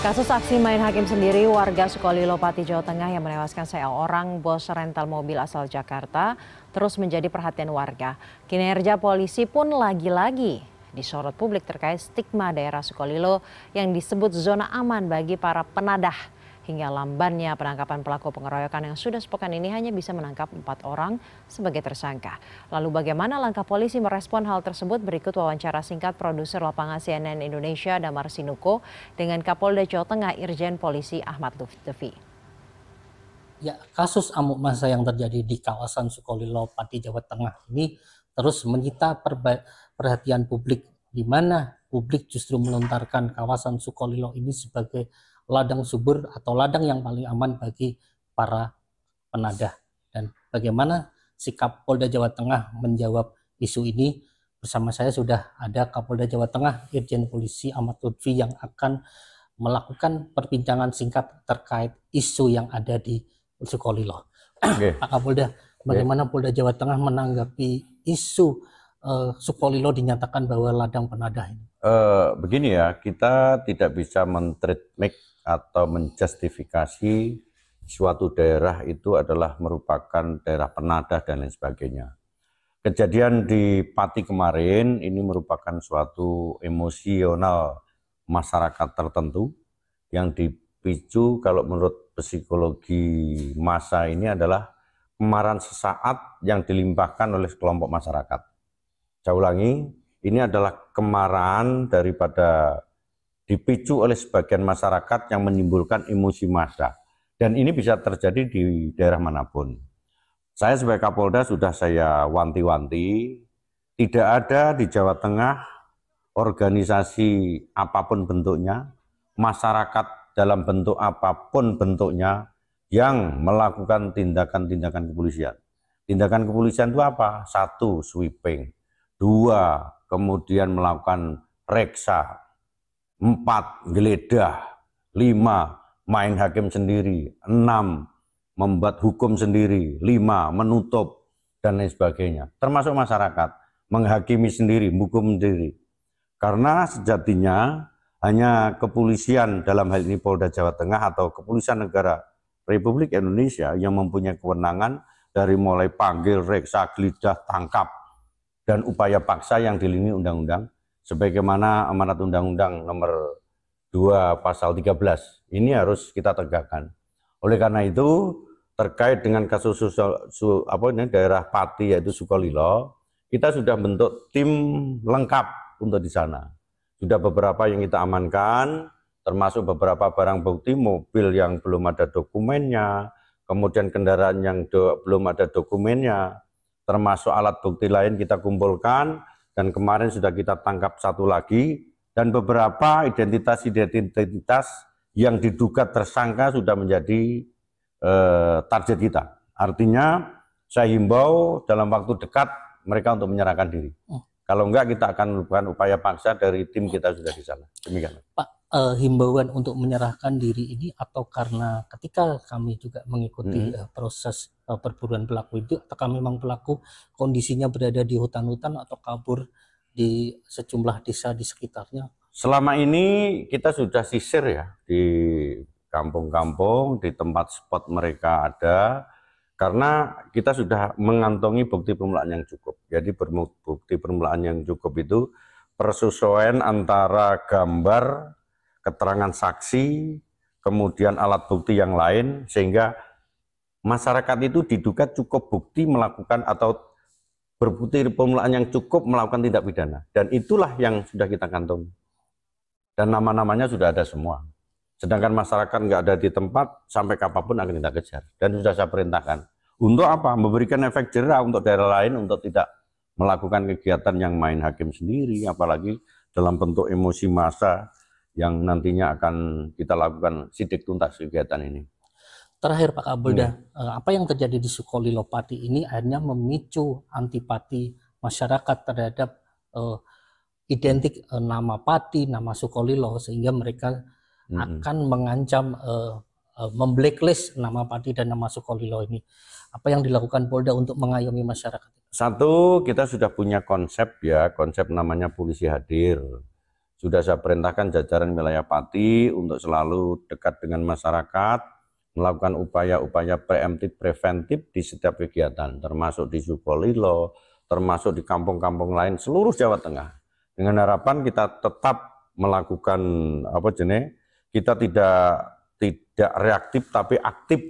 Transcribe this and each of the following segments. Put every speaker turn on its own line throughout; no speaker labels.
Kasus aksi main hakim sendiri warga Sukolilo, Pati, Jawa Tengah yang menewaskan seorang bos rental mobil asal Jakarta terus menjadi perhatian warga. Kinerja polisi pun lagi-lagi disorot publik terkait stigma daerah Sukolilo yang disebut zona aman bagi para penadah. Hingga lambannya penangkapan pelaku pengeroyokan yang sudah sepekan ini hanya bisa menangkap 4 orang sebagai tersangka. Lalu bagaimana langkah polisi merespon hal tersebut? Berikut wawancara singkat produser lapangan CNN Indonesia Damar Sinuko dengan Kapolda Jawa Tengah Irjen Polisi Ahmad Lutfi.
Ya, kasus amuk massa yang terjadi di kawasan Sukolilo, Pati, Jawa Tengah ini terus menyita perhatian publik, di mana publik justru melontarkan kawasan Sukolilo ini sebagai ladang subur atau ladang yang paling aman bagi para penadah. Dan bagaimana sikap Polda Jawa Tengah menjawab isu ini? Bersama saya sudah ada Kapolda Jawa Tengah Irjen Polisi Ahmad Lutfi yang akan melakukan perbincangan singkat terkait isu yang ada di Sukolilo. Pak Kapolda, bagaimana Polda Jawa Tengah menanggapi isu Sukolilo dinyatakan bahwa ladang penadah ini?
Begini ya, kita tidak bisa men-treatment atau menjustifikasi suatu daerah itu adalah merupakan daerah penadah dan lain sebagainya. Kejadian di Pati kemarin ini merupakan suatu emosional masyarakat tertentu yang dipicu, kalau menurut psikologi massa ini adalah kemarahan sesaat yang dilimpahkan oleh kelompok masyarakat. Saya ulangi, ini adalah kemarahan daripada dipicu oleh sebagian masyarakat yang menimbulkan emosi massa. Dan ini bisa terjadi di daerah manapun. Saya sebagai Kapolda sudah saya wanti-wanti, tidak ada di Jawa Tengah organisasi apapun bentuknya, masyarakat dalam bentuk apapun bentuknya yang melakukan tindakan-tindakan kepolisian. Tindakan kepolisian itu apa? 1, sweeping. 2, kemudian melakukan reksa. 4, geledah. 5, main hakim sendiri. 6, membuat hukum sendiri. 5, menutup, dan lain sebagainya. Termasuk masyarakat, menghakimi sendiri, hukum sendiri. Karena sejatinya hanya kepolisian, dalam hal ini Polda Jawa Tengah atau Kepolisian Negara Republik Indonesia yang mempunyai kewenangan dari mulai panggil, reksa, geledah, tangkap, dan upaya paksa yang dilindungi undang-undang sebagaimana amanat Undang-Undang nomor 2 pasal 13 ini harus kita tegakkan. Oleh karena itu, terkait dengan kasus daerah Pati yaitu Sukolilo, kita sudah bentuk tim lengkap untuk di sana. Sudah beberapa yang kita amankan, termasuk beberapa barang bukti, mobil yang belum ada dokumennya, kemudian kendaraan yang belum ada dokumennya, termasuk alat bukti lain kita kumpulkan. Dan kemarin sudah kita tangkap 1 lagi, dan beberapa identitas yang diduga tersangka sudah menjadi target kita. Artinya saya himbau dalam waktu dekat mereka untuk menyerahkan diri. Kalau enggak, kita akan melakukan upaya paksa dari tim kita sudah di sana. Demikian.
Pak, himbauan untuk menyerahkan diri ini atau karena ketika kami juga mengikuti proses perburuan pelaku itu, apakah memang pelaku kondisinya berada di hutan-hutan atau kabur di sejumlah desa di sekitarnya?
Selama ini kita sudah sisir ya di kampung-kampung, di tempat spot mereka ada, karena kita sudah mengantongi bukti permulaan yang cukup. Jadi bukti permulaan yang cukup itu persesuaian antara gambar, keterangan saksi, kemudian alat bukti yang lain, sehingga masyarakat itu diduga cukup bukti melakukan atau berbukti permulaan yang cukup melakukan tindak pidana. Dan itulah yang sudah kita kantongi. Dan nama-namanya sudah ada semua. Sedangkan masyarakat nggak ada di tempat, sampai kapanpun akan kita kejar. Dan sudah saya perintahkan. Untuk apa? Memberikan efek jerah untuk daerah lain untuk tidak melakukan kegiatan yang main hakim sendiri, apalagi dalam bentuk emosi massa yang nantinya akan kita lakukan sidik tuntas kegiatan ini.
Terakhir Pak Kapolda, apa yang terjadi di Sukolilo, Pati ini akhirnya memicu antipati masyarakat terhadap identik nama Pati, nama Sukolilo, sehingga mereka akan mengancam memblacklist nama Pati dan nama Sukolilo ini. Apa yang dilakukan Polda untuk mengayomi masyarakat?
1, kita sudah punya konsep ya, konsep namanya polisi hadir. Sudah saya perintahkan jajaran wilayah Pati untuk selalu dekat dengan masyarakat, melakukan upaya-upaya preventif di setiap kegiatan, termasuk di Sukolilo, termasuk di kampung-kampung lain seluruh Jawa Tengah. Dengan harapan kita tetap melakukan kita tidak reaktif tapi aktif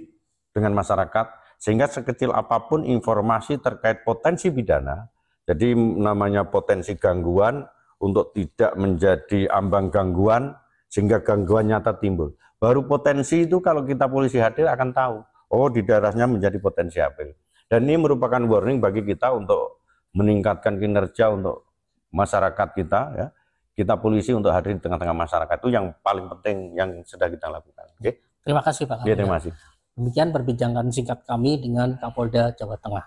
dengan masyarakat, sehingga sekecil apapun informasi terkait potensi pidana, jadi namanya potensi gangguan, untuk tidak menjadi ambang gangguan sehingga gangguan nyata timbul. Baru potensi itu kalau kita polisi hadir akan tahu, oh di daerahnya menjadi potensi apa. Dan ini merupakan warning bagi kita untuk meningkatkan kinerja untuk masyarakat kita, ya. Kita polisi untuk hadir di tengah-tengah masyarakat itu yang paling penting yang sedang kita lakukan. Oke?
Terima kasih Pak.
Ya, terima kasih.
Demikian perbincangan singkat kami dengan Kapolda Jawa Tengah.